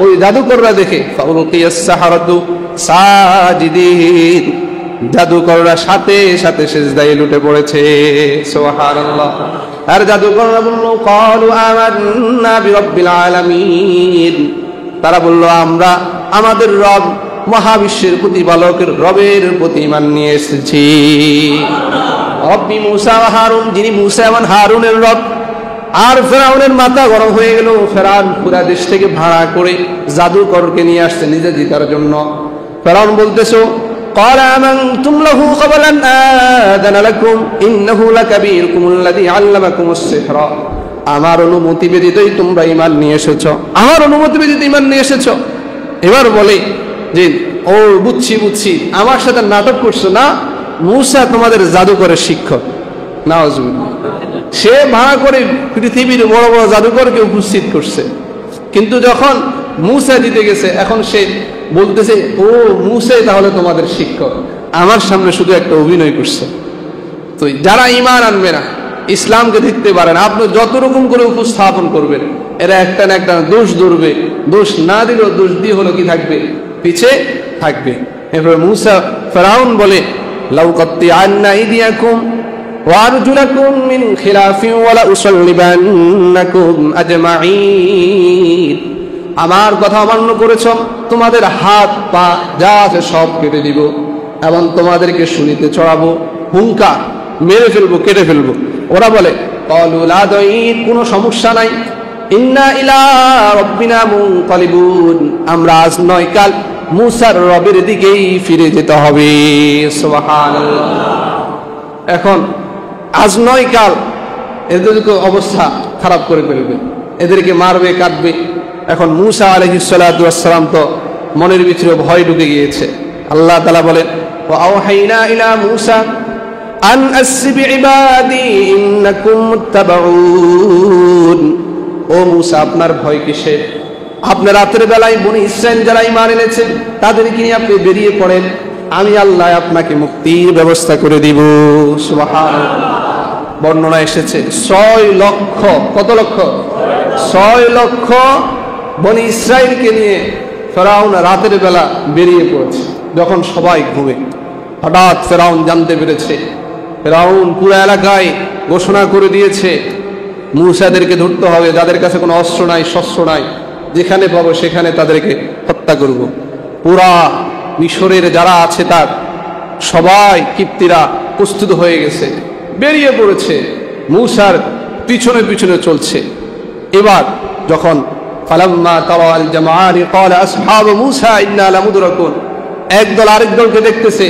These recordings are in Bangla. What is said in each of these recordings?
ওই জাদুকররা দেখে ফাউলকিয়াস সাহারাতু সাজিদিন, জাদুকররা সাথে সাথে সিজদায় লুটে পড়েছে। সুবহানাল্লাহ। আর জাদুকররা বলল ক্বালু আমান্না বিরাব্বিল আলামিন, তারা বলল আমরা আমাদের রব মহাবিশ্বের প্রতিপালকের রবের প্রতি ঈমান নিয়ে এসেছি। রব্বি মুসা ওয়া হারুন, যিনি মুসা এবং হারুনের রব। আর ফেরাউনের মাথা গরম হয়ে গেল। ফেরাউন পুরা দেশ থেকে ভাড়া করে জাদুকরকে নিয়ে আসছে নিজে জিতার জন্য। ফেরাউন বলতেছো قال آمنتم له قبل أن آذن لكم إنه لكبيركم الذي علمكم السحر, আমার অনুমতি ব্যতীতই তোমরা ঈমান নিয়ে এসেছো, আমার অনুমতি ব্যতীত ঈমান নিয়ে এসেছো। এবার বলে যে ও বুঝছি বুঝছি, আমার সাথে নাটক করছো না, মুসা তোমাদের জাদুকরের শিক্ষক। নাউজুবিল্লাহ। সে ভাড়া করে পৃথিবীর বড় বড় জাদুকরকে উপস্থিত করছে, কিন্তু যখন মুসা জিতে গেছে এখন সে বলতেছে ও মুসাই তাহলে তোমাদের শিক্ষক, আমার সামনে শুধু একটা অভিনয় করছে। তো যারা ঈমান আনবে না, ইসলামকে দেখতে পারে না, আপনি যত রকম করে উপস্থাপন করবেন এরা একটা না একটা দোষ ধরবে, দোষ না দিলেও দোষ দিয়ে হলো কি থাকবে, পিছে থাকবে। এরপরে মুসা ফেরাউন বলে লাউ কাত্তিআন্না আইদিয়াকুম ওয়া আরজুলাকুম মিন খিলাফিন ওয়া লা উসাল্লিবান্নাকুম আজমাঈন, আমার কথা অমান্য করেছ, তোমাদের হাত পা যা আছে সব কেটে দিব এবং তোমাদেরকে শুনিতে চড়াবো, হুঙ্কার মেরে ফেলবো, কেটে ফেলবো। ওরা বলে ক্বালু লা দাইর, কোনো সমস্যা নাই, ইন্না ইলা রাব্বিনা মুনকালিবুন, আমরা আজ নয় কাল মুসার রবের দিকেই ফিরে যেতে হবে। সুবহানাল্লাহ। এখন আজ নয় কাল এদেরকে অবস্থা খারাপ করে ফেলবে, এদেরকে মারবে, কাটবে। এখন মুসা আলাইহিস সালাতু ওয়াস সালাম তো মনের ভিতরে ভয় ঢুকে গিয়েছে। আল্লাহ তাআলা বলেন ওয়া আওহাইনা ইলা মুসা আন আসরি বিইবাদি ইন্নাকুম মুত্তাবাউন, ও মুসা আপনার ভয় কিসের? আপনি রাতের বেলায় বনি ইসরাইল যারা ঈমান এনেছেন তাদেরকে নিয়ে আপনি বেরিয়ে পড়েন, আমি আল্লাহ আপনাকে মুক্তির ব্যবস্থা করে দিব। সুবহানাল্লাহ। বর্ণনা এসেছে 6 লক্ষ, কত লক্ষ? 6 লক্ষ বনি ইসরাইলকে নিয়ে ফেরাউন রাতের বেলা বেরিয়ে পড়েছে। যখন সবাই ঘুমে, হঠাৎ ফেরাউন জানতে পেরেছে, ফেরাউন পুরো এলাকায় ঘোষণা করে দিয়েছে মুসাদেরকে ধরতে হবে, যাদের কাছে কোনো অস্ত্র নাই, শস্ত্র নাই, যেখানে পাবো সেখানে তাদেরকে হত্যা করব। পুরা মিশরের যারা আছে তার সবাই কিপ্তিরা প্রস্তুত হয়ে গেছে, বেরিয়ে পড়েছে, মুসার পিছনে পিছনে চলছে। এবার যখন ফালাম্মা তারাল জামাআনি ক্বালা আসহাবু মুসা ইন্না লামুদরাকুন, একদল আরেক দলকে দেখতেছে,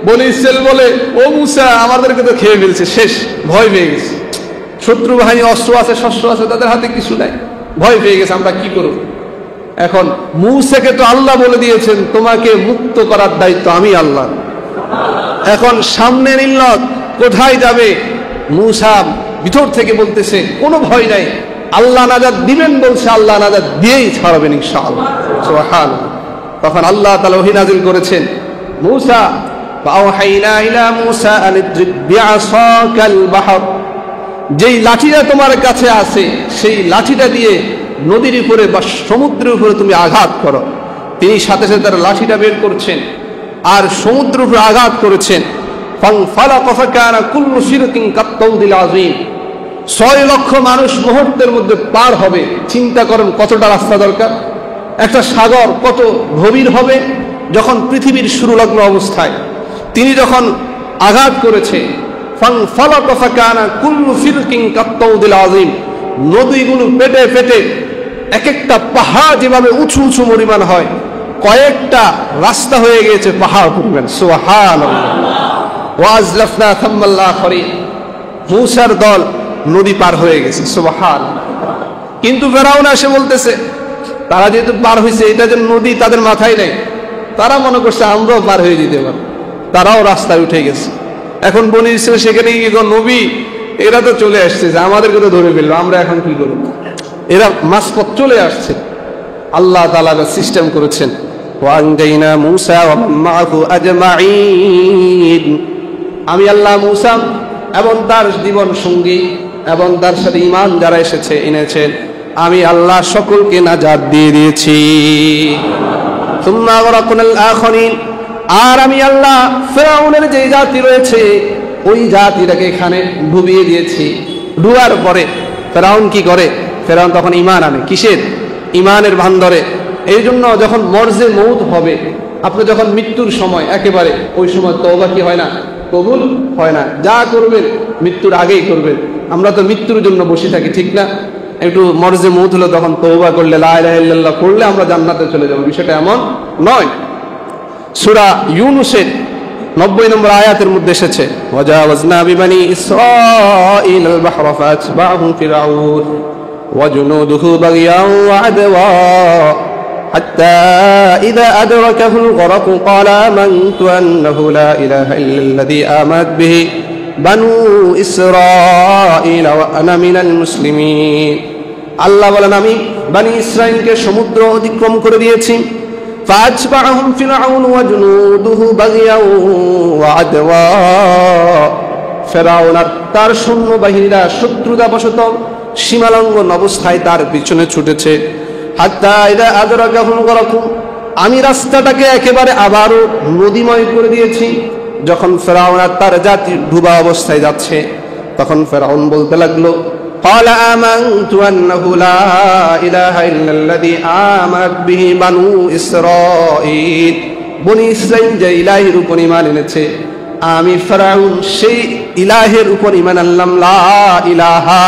বনি ইসরাইল বলে ও মুসা আমাদেরকে তো খেয়ে ফেলছে, শেষ, ভয় পেয়ে গেছে, শত্রু বাহিনী অস্ত্র আছে, শস্ত্র আছে, তাদের হাতে কিছু নাই, ভয় পেয়ে গেছে, আমরা কি করব? এখন মুসাকে তো আল্লাহ বলে দিয়েছেন তোমাকে মুক্ত করার দায়িত্ব আমি আল্লাহ। এখন সামনে নিল্লত কোথায় যাবে? মুসা ভিতর থেকে বলতেছে কোনো ভয় নাই, আল্লাহ নাজাত দিবেন বলছে, আল্লাহ নাজাত দিয়েই ছাড়বেন ইনশাআল্লাহ। সুবহানাল্লাহ। তখন আল্লাহ তাআলা ওহী নাযিল করেছেন, মুসা ফাআওহাইনা ইলা মুসা আন ইদরিব বিআসাকাল বাহর, যেই লাঠিটা তোমার কাছে আছে সেই লাঠিটা দিয়ে নদীর উপরে বা সমুদ্রের উপরে তুমি আঘাত করো। তিনি সাথে সাথে তার লাঠিটা বের করছেন আর সমুদ্রের উপরে আঘাত করেছেন। ফানফালাকা ফাকানা কুল্লু শিরকিন কাত্তাউদিল আযীম, 6 লক্ষ মানুষ মুহূর্তের মধ্যে পার হবে। চিন্তা করেন কতটা রাস্তা দরকার, একটা সাগর কত গভীর হবে। যখন পৃথিবীর শুরুলগ্ন অবস্থায় তিনি যখন আঘাত করেছে, ফানফালাকা ফাকানা কুল্লু শিরকিন কাত্তাউদিল আযীম, নদীগুলো পেটে পেটে এক একটা পাহাড় যেভাবে উঁচু উঁচু পরিমাণ হয়, কয়েকটা রাস্তা হয়ে গেছে পাহাড় পরিমাণ। সুবহানাল্লাহ। ওয়াজলাফনা থাম্মাল আখিরিন, মুসার দল নদী পার হয়ে গেছে। সুবহানাল্লাহ। কিন্তু ফেরাউন এসে বলতেছে তারা যেহেতু পার হয়েছে, এটা যে নদী তাদের মাথায় নেই, তারা মনে করছে আমরাও পার হয়ে যেতে পারব, তারাও রাস্তায় উঠে গেছে। এখন বনি ইসরাইল সেখানে গিয়ে নবী এরা তো চলে আসছে, যে আমাদেরকে তো ধরে ফেললো, আমরা এখন কি করব? এরা মাঝপথ চলে আসছে। আল্লাহ তাআলা সিস্টেম করেছেন ওয়ানজাইনা মুসা ওয়া মান মাআহু আজমাঈন, আমি আল্লাহ মুসা এবং তার জীবন সঙ্গী এবং তার সাথে ঈমান যারা এনেছেন আমি আল্লাহ সকলকে নাজাত দিয়ে দিয়েছি। সুম্মা আগরাকনাল আখিরিন, আর আমি আল্লাহ ফেরাউনের যে জাতি রয়েছে ওই জাতিটাকে এখানে ডুবিয়ে দিয়েছি। ডুবার পরে ফেরাউন কি করে? ফেরাউন তখন ঈমান আনে। কিসের? ঈমানের ভান ধরে। এই জন্য যখন মরজে মউত হবে, আপনি যখন মৃত্যুর সময় একেবারে ওই সময় তওবা কি হয় না? কবুল হয় না। যা করবেন মৃত্যুর আগেই করবেন। আমরা তো মৃত্যুর জন্য বসে থাকি, ঠিক না? একটু মরজে মউত হলো তখন তওবা করলে, লা ইলাহা ইল্লাল্লাহ করলে আমরা জান্নাতে চলে যাব। বিষয়টা এমন নয়। সূরা ইউনূসের 90 নম্বর আয়াতের মধ্যে এসেছে, ওয়াজাওয়াজনা বিবানি ইসরাঈল আল বাহরা ফাতবাহুম ফিরআউন ওয়া জুনুদুহু বাগিয়ান ওয়া আদওয়া হাত্তা ইযা আদরাকাহুল গরক ক্বালা আমানতু আন্নাহু লা ইলাহা ইল্লাল্লাযী আমানাত বিহি বানু ইসরাঈল ওয়া আনা মিনাল মুসলিমিন। আল্লাহ বলেন, আমি বনি ইসরাঈলকে সমুদ্র অতিক্রম করে দিয়েছি। فأتبعهم فرعون وجنوده بغيا وعدوا, ফেরাউন আর তার সৈন্য বাহিনীরা শত্রুতাবশত সীমালঙ্ঘন অবস্থায় তার পিছনে ছুটেছে। হাত্তা ইযা আদরাকাহুল গরক, আমি রাস্তাটাকে একেবারে আবারও নদীময় করে দিয়েছি। যখন ফেরাউন আর তার জাতি ডুবা অবস্থায় যাচ্ছে, তখন ফেরাউন বলতে লাগলো, قال آمنت أنه لا إله إلا الذي آمنت به بنو إسرائيل, বনি ইসরাঈল যে ইলাহের উপর ঈমান এনেছে, আমি ফেরাউন সেই ইলাহের উপর ঈমান আনলাম, লা ইলাহা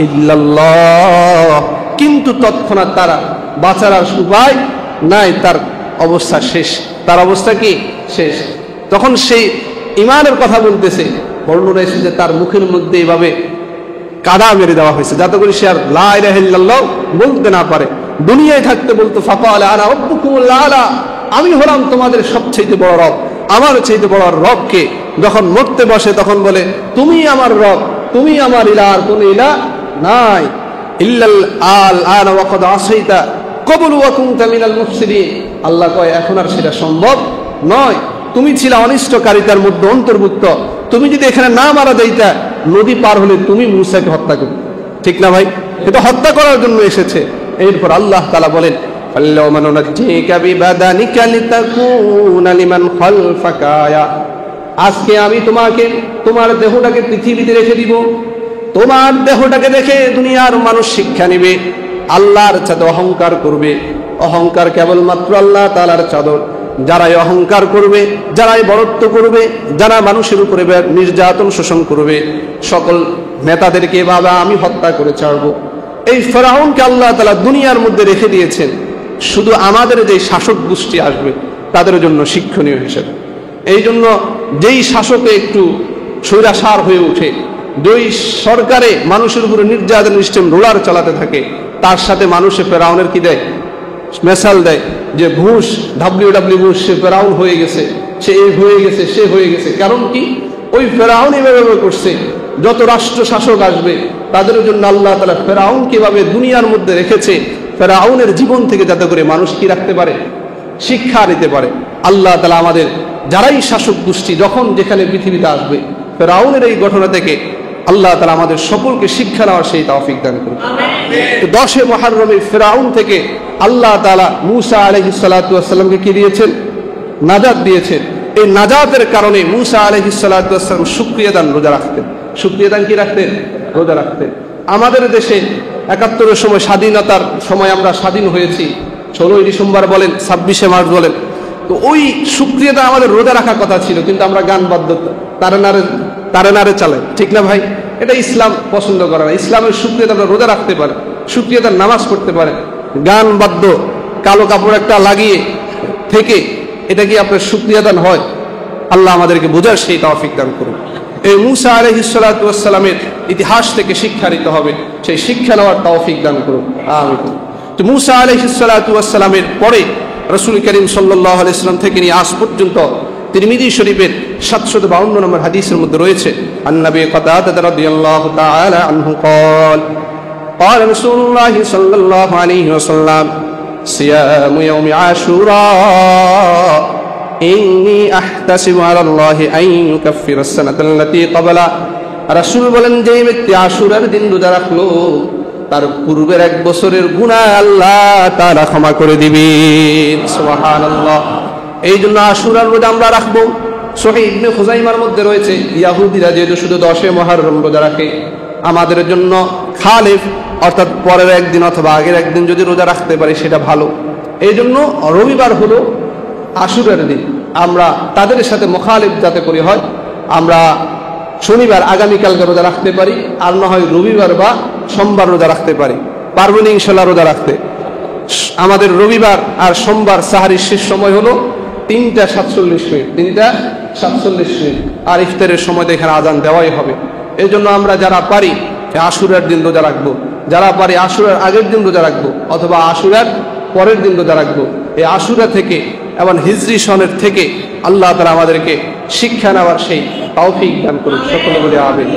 ইল্লাল্লাহ। কিন্তু তৎক্ষণাৎ তারা বাঁচার আর উপায় নাই, তার অবস্থা শেষ। তার অবস্থা কি? শেষ। তখন সেই ঈমানের কথা বলতেছে, বর্ণনা এসেছে তার মুখের মধ্যে এভাবে কাদা মেরে দেওয়া হয়েছে, যাতে করে সে আর লা ইলাহা ইল্লাল্লাহ বলতে না পারে। দুনিয়ায় থাকতে বলতো, ফাকালা আনা রাব্বুকুমুল আ'লা, আমি হলাম তোমাদের সবচেয়ে বড় রব, আমার চাইতে বড় রবকে। যখন মরতে বসে তখন বলে, তুমি আমার রব, তুমি আমার ইলাহ, আর কোন ইলাহ নাই। ইল্লাল আল আনা ওয়া ক্বাদ আসাইতা ক্বাবলু ওয়া কুনতা মিনাল মুফসিদিন, আল্লাহ কয় এখন আর সেটা সম্ভব নয়। তুমি ছিলে অনিষ্টকারিতার মধ্যে অন্তর্ভুক্ত। তুমি যদি এখানে না মারা যাইতা, নদী পার হলে তুমি মূসাকে হত্যা করবে, ঠিক না ভাই? এটা হত্যা করার জন্য এসেছে। এরপর আল্লাহ তাআলা বলেন, ফাল্লাউমা নুনাজ্জিকা বিবাদানিকা লিতাকুনা লিমান খালফাকা আয়া, আজকে আমি তোমাকে তোমার দেহটাকে পৃথিবীতে রেখে দিব। তোমার দেহটাকে দেখে দুনিয়ার মানুষ শিক্ষা নেবে। আল্লাহর চাঁদে অহংকার করবে। অহংকার কেবলমাত্র আল্লাহ তাআলার চাদর। যারাই অহংকার করবে, যারাই বড়ত্ব করবে, যারা মানুষের উপরে নির্যাতন শোষণ করবে, সকল নেতাদেরকে বাবা আমি হত্যা করে ছাড়বো। এই ফেরাউনকে আল্লাহ তাআলা দুনিয়ার মধ্যে রেখে দিয়েছেন শুধু আমাদের যে শাসক গোষ্ঠী আসবে তাদের জন্য শিক্ষণীয় হিসেবে। এই জন্য যেই শাসকে একটু স্বৈরাচার হয়ে ওঠে, যেই সরকারে মানুষের উপরে নির্যাতন সিস্টেম রোলার চালাতে থাকে, তার সাথে মানুষে ফেরাউনের কি দেয়? মেসাল দেয় যে বুশ, WW বুশ, সে ফেরাউন হয়ে গেছে, সে এই হয়ে গেছে, সে হয়ে গেছে। কারণ কি? ওই ফেরাউন এভাবে করছে। যত রাষ্ট্র শাসক আসবে তাদের জন্য আল্লাহ তাআলা ফেরাউন কিভাবে দুনিয়ার মধ্যে রেখেছে, ফেরাউনের জীবন থেকে যাতে করে মানুষ কি রাখতে পারে? শিক্ষা নিতে পারে। আল্লাহ তাআলা আমাদের যারাই শাসক গোষ্ঠী যখন যেখানে পৃথিবীতে আসবে, ফেরাউনের এই ঘটনা থেকে আল্লাহ তাআলা আমাদের সকলকে শিক্ষা নেওয়ার সেই তৌফিক দান করুন। 10 মুহররমে ফেরাউন থেকে আল্লাহ তাআলা মূসা আলাইহিস সালাতু ওয়াস সালামকে কি দিয়েছেন? নাজাত দিয়েছেন। এই নাজাতের কারণে মূসা আলাইহিস সালাতু ওয়াস সালাম শুকরিয়া দান রোজা রাখতেন। শুকরিয়া দান কি রাখতেন? রোজা রাখতেন। আমাদের দেশে ৭১-এর সময় স্বাধীনতার সময় আমরা স্বাধীন হয়েছি, 16ই ডিসেম্বর বলেন, 26শে মার্চ বলেন, তো ওই শুকরিয়াটা আমাদের রোজা রাখার কথা ছিল, কিন্তু আমরা গান বাদ্য তারে নারে চালাই, ঠিক না ভাই? এটা ইসলাম পছন্দ করে না। ইসলামের শুকরিয়াতে আমরা রোজা রাখতে পারি, শুকরিয়াতে নামাজ পড়তে পারে। গান বাদ্য কালো কাপড় একটা লাগিয়ে থেকে এটা কি আপনার শুকরিয়াদান হয়? আল্লাহ আমাদেরকে বোঝার সেই তৌফিক দান করুন। এই মূসা আলাইহিস সালাতু ওয়াস সালামের ইতিহাস থেকে শিক্ষা নিতে হবে, সেই শিক্ষা নেওয়ার তৌফিক দান করুন, আমিন। তো মূসা আলাইহিস সালাতু ওয়াস সালামের পরে রাসূল করিম সাল্লাল্লাহু আলাইহি ওয়াসাল্লাম থেকে নিয়ে আজ পর্যন্ত তিরমিজি শরীফের 752 নম্বর হাদিসের মধ্যে রয়েছে, আন-নবী কাতাদা রাদিয়াল্লাহু তাআলা আনহু قال قال رسول الله صلى الله عليه وسلم صيام يوم عاشوراء إني أحتسب على الله أن يكفر السنة التي قبله। রাসূল বলেন, যে ব্যক্তি আশুরার দিন রোজা রাখলো তার পূর্বের 1 বছরের গুনাহ আল্লাহ তাআলা ক্ষমা করে দিবেন। সুবহানাল্লাহ। এই জন্য আশুরার রোজা আমরা রাখবো। সহিহ ইবনে খুজাইমার মধ্যে রয়েছে, ইহুদিরা যেহেতু শুধু 10 মুহররম রোজা রাখে, আমাদের জন্য খালিফ অর্থাৎ পরের একদিন অথবা আগের একদিন যদি রোজা রাখতে পারি সেটা ভালো। এই জন্য রবিবার হলো আশুরার দিন। আমরা তাদের সাথে মুখালিফ যাতে করি হয়, আমরা শনিবার আগামীকালকে রোজা রাখতে পারি, আর না হয় রবিবার বা সোমবার রোজা রাখতে পারি। পারবো না ইনশাল্লাহ রোজা রাখতে। আমাদের রবিবার আর সোমবার সাহারির শেষ সময় হলো 3:47, 3:47, আর ইফতারের সময় এখানে আজান দেওয়াই হবে। এই জন্য আমরা যারা পারি আশুরার দিন রোজা রাখবো, যারা পারি আশুরার আগের দিন রোজা রাখবো, অথবা আশুরার পরের দিন রোজা রাখবো। এই আশুরা থেকে এবং হিজরি সনের থেকে আল্লাহ তাআলা আমাদেরকে শিক্ষা নেওয়ার সেই তৌফিক দান করুন। সকলে বলে আমিন।